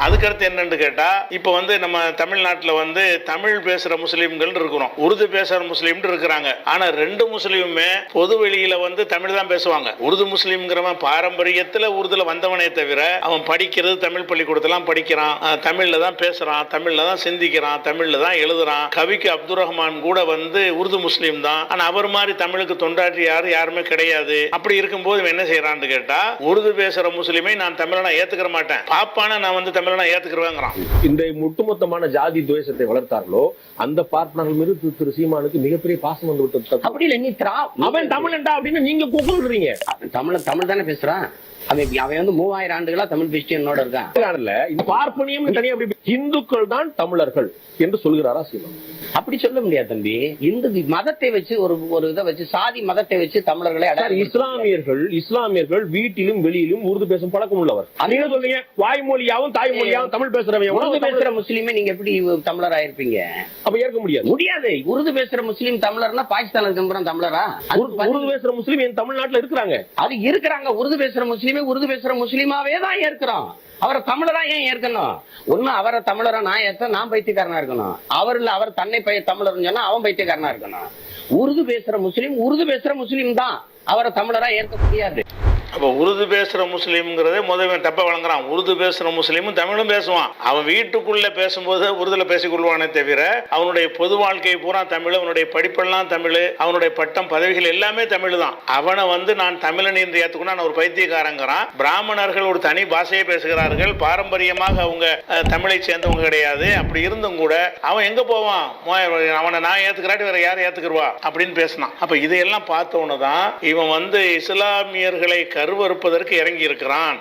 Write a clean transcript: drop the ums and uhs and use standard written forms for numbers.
அதுக்கடுத்து என்னன்னு கேட்டா, இப்ப வந்து நம்ம தமிழ்நாட்டில் வந்து தமிழ் பேசுற முஸ்லீம்கள் இருக்கிறோம், உருது பேசுற முஸ்லீம் இருக்கிறாங்க. ஆனா ரெண்டு முஸ்லீமுமே பொது வெளியில வந்து தமிழ் தான் பேசுவாங்க. உருது முஸ்லீம்ங்கிறவன் பாரம்பரியத்தில் உருதுல வந்தவனே தவிர அவன் படிக்கிறது தமிழ் பள்ளிக்கூடத்தெல்லாம் படிக்கிறான், தமிழ்ல தான் பேசுறான், தமிழ்ல தான் சிந்திக்கிறான், தமிழ்ல தான் எழுதுறான். கவிக்கு அப்துல் ரஹ்மான் கூட வந்து உருது முஸ்லீம் தான். ஆனா அவர் மாதிரி தமிழுக்கு தொண்டாற்றி யாருமே கிடையாது. அப்படி இருக்கும்போது என்ன செய்யறான்னு கேட்டா, உருது பேசுற முஸ்லீமை நான் தமிழனா ஏத்துக்கிற மாட்டேன், பாப்பான நான் வந்து தமிழனா ஏத்துக்கிறேங்கிறான். இந்த ஒட்டுமொத்தமான ஜாதி துவேஷத்தை வளர்த்தார்களோ அந்த பார்ட்னர்கள் மீது திரு சீமானுக்கு மிகப்பெரிய பாசம் வந்து விட்டது. அப்படி இல்ல, நீ அவன் தமிழன்டா அப்படின்னு நீங்க கூப்பிடுறீங்க. தமிழ் தானே பேசுறான். அவன் வந்து 3000 ஆண்டுகளா தமிழ் பேசி என்னோட இருக்கான். இந்த பார்ப்பனியம் தனியா இந்துக்கள் தான் தமிழர்கள் என்று சொல்கிறாரா சீமான்? அப்படி சொல்ல முடியாது தம்பி. இந்து மதத்தை வச்சு ஒரு இதை வச்சு, சாதி மதத்தை வச்சு தமிழர்களை இஸ்லாமியர்கள் வீட்டிலும் வெளியிலும் உருது பேசும் பழக்கம் உள்ளவர். நீங்க சொல்றீங்க வாய்மொழியாவும் தாய்மொழியாவும் தமிழ் பேசுறவங்க. உருது பேசுற முஸ்லீமே நீங்க எப்படி தமிழரா இருப்பீங்க? அப்ப ஏற்க முடியாது. உருது பேசுற முஸ்லீம் தமிழர்னா பாகிஸ்தான் இருக்க தமிழரா? உருது பேசுற முஸ்லீம் என் தமிழ்நாட்டுல இருக்கிறாங்க. அது இருக்கிறாங்க. உருது பேசுற முஸ்லீமாவே தான் ஏற்கிறோம். அவரை தமிழரா ஏன் ஏற்கணும்? ஒண்ணு அவரை தமிழரா நான் ஏற்ற, நான் பைத்தியக்காரனா இருக்கணும். அவர் தன்னை தமிழர் சொன்னா அவன் பைத்தியக்காரனா இருக்கணும். உருது பேசுற முஸ்லீம் தான் அவரை தமிழரா ஏற்க முடியாது. அப்ப உருது பேசுற முஸ்லீம்ங்கிறதே முதல் தப்ப வழங்குறான். உருது பேசுற முஸ்லீமும் தமிழும் பேசுவான். அவன் வீட்டுக்குள்ள பேசும்போது உருதுல பேசிக்கொள்வானே தவிர அவனுடைய பொது வாழ்க்கை பூரா தமிழ், அவனுடைய படிப்பெல்லாம் தமிழ், அவனுடைய பட்டம் பதவிகள் எல்லாமே தமிழ் தான். அவனை வந்து நான் தமிழன் என்று ஏற்றுக்கணும், நான் ஒரு பைத்தியக்காரங்கிறான். பிராமணர்கள் ஒரு தனி பாஷையை பேசுகிறார்கள், பாரம்பரியமாக அவங்க தமிழை சேர்ந்தவங்க கிடையாது. அப்படி இருந்தும் கூட அவன் எங்க போவான்? அவனை நான் ஏத்துக்கிறாட்டி வேற யாரும் ஏத்துக்குருவா அப்படின்னு பேசினான். அப்ப இதையெல்லாம் பார்த்தவனதான் இவன் வந்து இஸ்லாமியர்களை கருவறுப்பதற்கு இறங்கி இருக்கிறான்.